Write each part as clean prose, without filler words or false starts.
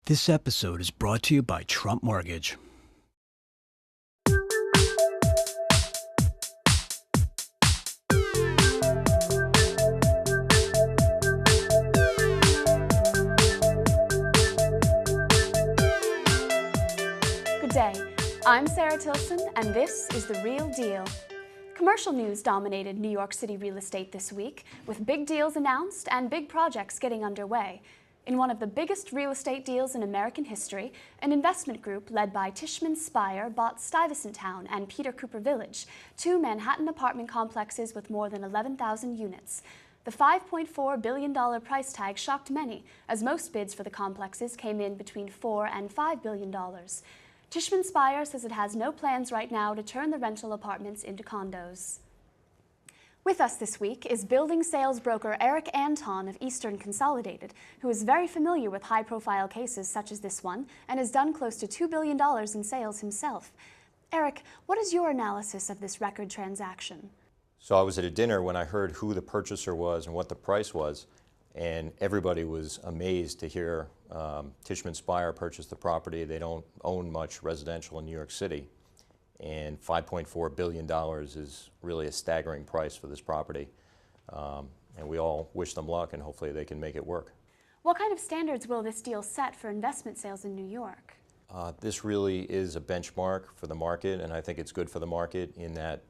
This episode is brought to you by Trump Mortgage. Good day. I'm Sarah Tilson, and this is The Real Deal. Commercial news dominated New York City real estate this week, with big deals announced and big projects getting underway. In one of the biggest real estate deals in American history, an investment group led by Tishman Speyer bought Stuyvesant Town and Peter Cooper Village, two Manhattan apartment complexes with more than 11,000 units. The $5.4 billion price tag shocked many, as most bids for the complexes came in between $4 and $5 billion. Tishman Speyer says it has no plans right now to turn the rental apartments into condos. With us this week is building sales broker Eric Anton of Eastern Consolidated, who is very familiar with high-profile cases such as this one and has done close to $2 billion in sales himself. Eric, what is your analysis of this record transaction? So I was at a dinner when I heard who the purchaser was and what the price was, and everybody was amazed to hear Tishman Speyer purchase the property. They don't own much residential in New York City. And $5.4 billion is really a staggering price for this property. And we all wish them luck, and hopefully they can make it work. What kind of standards will this deal set for investment sales in New York? This really is a benchmark for the market, and I think it's good for the market in that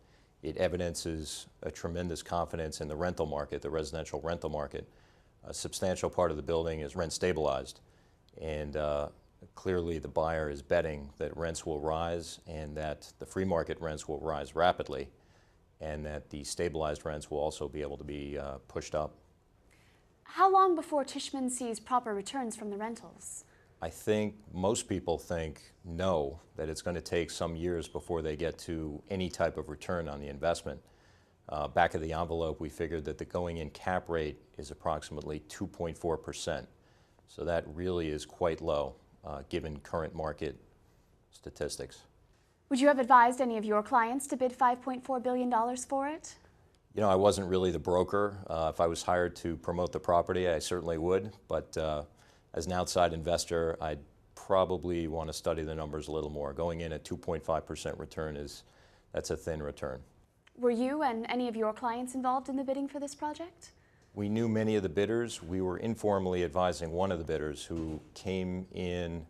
it evidences a tremendous confidence in the rental market, the residential rental market. A substantial part of the building is rent stabilized, and clearly the buyer is betting that rents will rise and that the free market rents will rise rapidly and that the stabilized rents will also be able to be pushed up. How long before Tishman sees proper returns from the rentals? I think most people think no, that it's going to take some years before they get to any type of return on the investment. Back of the envelope, we figured that the going-in cap rate is approximately 2.4%. So that really is quite low, given current market statistics. Would you have advised any of your clients to bid $5.4 billion for it? You know, I wasn't really the broker. If I was hired to promote the property, I certainly would. But as an outside investor, I'd probably want to study the numbers a little more. Going in at 2.5% return that's a thin return. Were you and any of your clients involved in the bidding for this project? We knew many of the bidders. We were informally advising one of the bidders who came in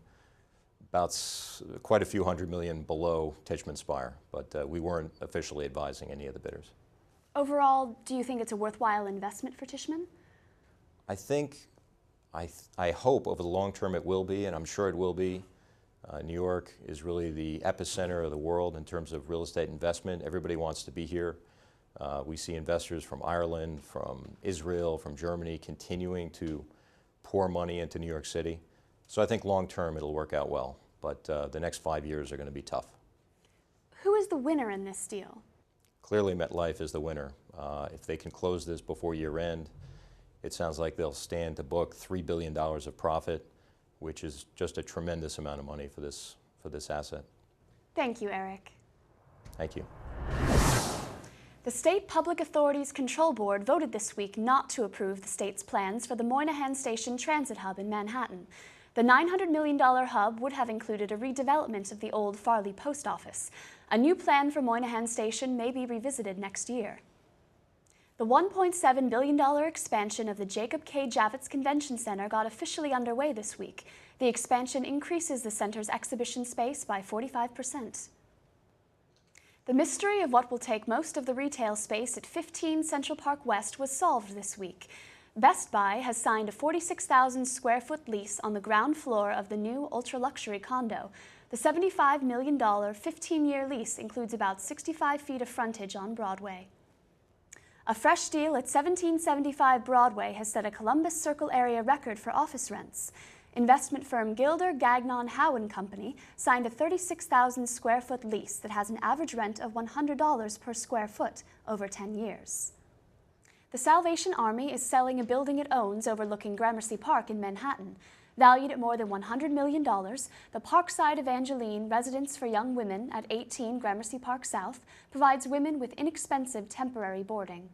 about quite a few $100 million below Tishman Speyer, but we weren't officially advising any of the bidders. Overall, do you think it's a worthwhile investment for Tishman? I hope over the long term it will be, and I'm sure it will be. New York is really the epicenter of the world in terms of real estate investment. Everybody wants to be here. We see investors from Ireland, from Israel, from Germany continuing to pour money into New York City. So I think long term it'll work out well, but the next 5 years are going to be tough. Who is the winner in this deal? Clearly MetLife is the winner. If they can close this before year end, it sounds like they'll stand to book $3 billion of profit, which is just a tremendous amount of money for this asset. Thank you, Eric. Thank you. The State Public Authorities Control Board voted this week not to approve the state's plans for the Moynihan Station Transit Hub in Manhattan. The $900 million hub would have included a redevelopment of the old Farley Post Office. A new plan for Moynihan Station may be revisited next year. The $1.7 billion expansion of the Jacob K. Javits Convention Center got officially underway this week. The expansion increases the center's exhibition space by 45%. The mystery of what will take most of the retail space at 15 Central Park West was solved this week. Best Buy has signed a 46,000 square foot lease on the ground floor of the new ultra-luxury condo. The $75 million 15-year lease includes about 65 feet of frontage on Broadway. A fresh deal at 1775 Broadway has set a Columbus Circle area record for office rents. Investment firm Gilder, Gagnon, Howe & Company signed a 36,000 square foot lease that has an average rent of $100 per square foot over 10 years. The Salvation Army is selling a building it owns overlooking Gramercy Park in Manhattan. Valued at more than $100 million, the Parkside Evangeline Residence for Young Women at 18 Gramercy Park South provides women with inexpensive temporary boarding.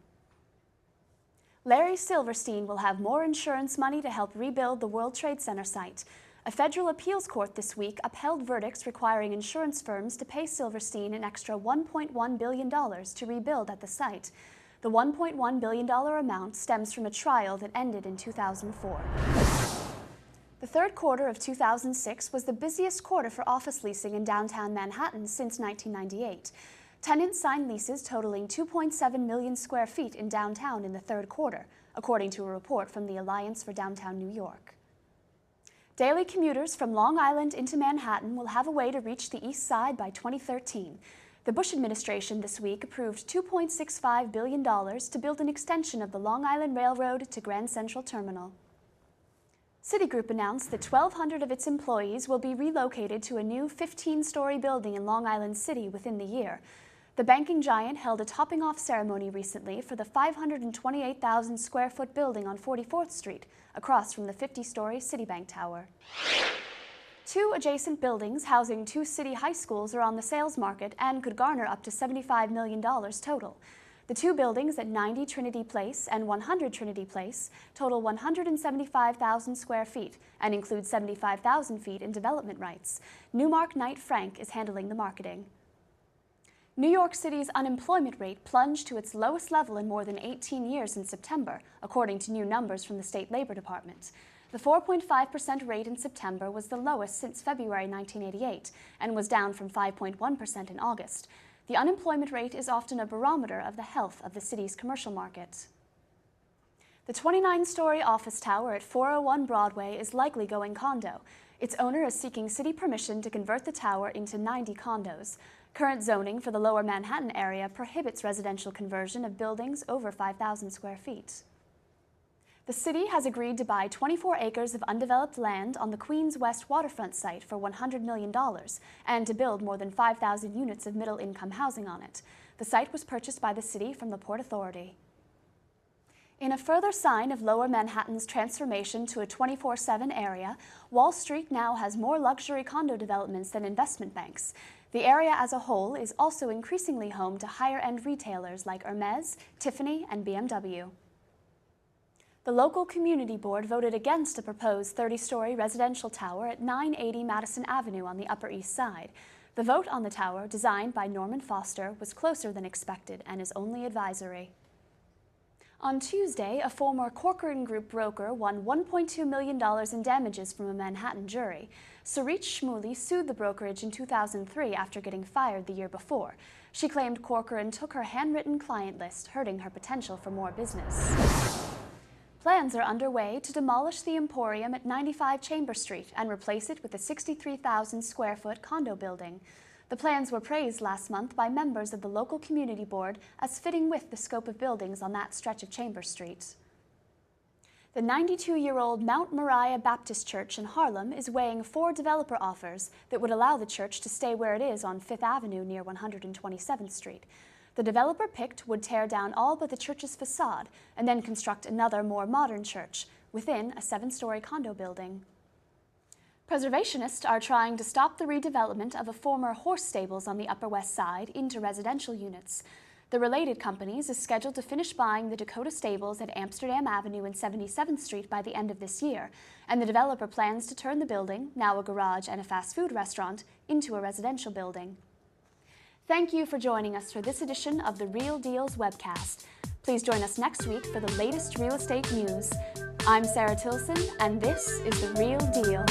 Larry Silverstein will have more insurance money to help rebuild the World Trade Center site. A federal appeals court this week upheld verdicts requiring insurance firms to pay Silverstein an extra $1.1 billion to rebuild at the site. The $1.1 billion amount stems from a trial that ended in 2004. The third quarter of 2006 was the busiest quarter for office leasing in downtown Manhattan since 1998. Tenants signed leases totaling 2.7 million square feet in downtown in the third quarter, according to a report from the Alliance for Downtown New York. Daily commuters from Long Island into Manhattan will have a way to reach the East Side by 2013. The Bush administration this week approved $2.65 billion to build an extension of the Long Island Railroad to Grand Central Terminal. Citigroup announced that 1,200 of its employees will be relocated to a new 15-story building in Long Island City within the year. The banking giant held a topping-off ceremony recently for the 528,000 square foot building on 44th Street, across from the 50-story Citibank Tower. Two adjacent buildings housing two city high schools are on the sales market and could garner up to $75 million total. The two buildings at 90 Trinity Place and 100 Trinity Place total 175,000 square feet and include 75,000 feet in development rights. Newmark Knight Frank is handling the marketing. New York City's unemployment rate plunged to its lowest level in more than 18 years in September, according to new numbers from the State Labor Department. The 4.5% rate in September was the lowest since February 1988 and was down from 5.1% in August. The unemployment rate is often a barometer of the health of the city's commercial market. The 29-story office tower at 401 Broadway is likely going condo. Its owner is seeking city permission to convert the tower into 90 condos. Current zoning for the lower Manhattan area prohibits residential conversion of buildings over 5,000 square feet. The city has agreed to buy 24 acres of undeveloped land on the Queens West waterfront site for $100 million and to build more than 5,000 units of middle-income housing on it. The site was purchased by the city from the Port Authority. In a further sign of lower Manhattan's transformation to a 24/7 area, Wall Street now has more luxury condo developments than investment banks. The area as a whole is also increasingly home to higher-end retailers like Hermes, Tiffany, and BMW. The local community board voted against a proposed 30-story residential tower at 980 Madison Avenue on the Upper East Side. The vote on the tower, designed by Norman Foster, was closer than expected and is only advisory. On Tuesday, a former Corcoran Group broker won $1.2 million in damages from a Manhattan jury. Sarit Shmuli sued the brokerage in 2003 after getting fired the year before. She claimed Corcoran took her handwritten client list, hurting her potential for more business. Plans are underway to demolish the Emporium at 95 Chambers Street and replace it with a 63,000 square foot condo building. The plans were praised last month by members of the local community board as fitting with the scope of buildings on that stretch of Chambers Street. The 92-year-old Mount Moriah Baptist Church in Harlem is weighing 4 developer offers that would allow the church to stay where it is on 5th Avenue near 127th Street. The developer picked would tear down all but the church's facade and then construct another, more modern church within a 7-story condo building. Preservationists are trying to stop the redevelopment of a former horse stables on the Upper West Side into residential units. The Related Companies is scheduled to finish buying the Dakota Stables at Amsterdam Avenue and 77th Street by the end of this year, and the developer plans to turn the building, now a garage and a fast food restaurant, into a residential building. Thank you for joining us for this edition of the Real Deals webcast. Please join us next week for the latest real estate news. I'm Sarah Tilson, and this is The Real Deal.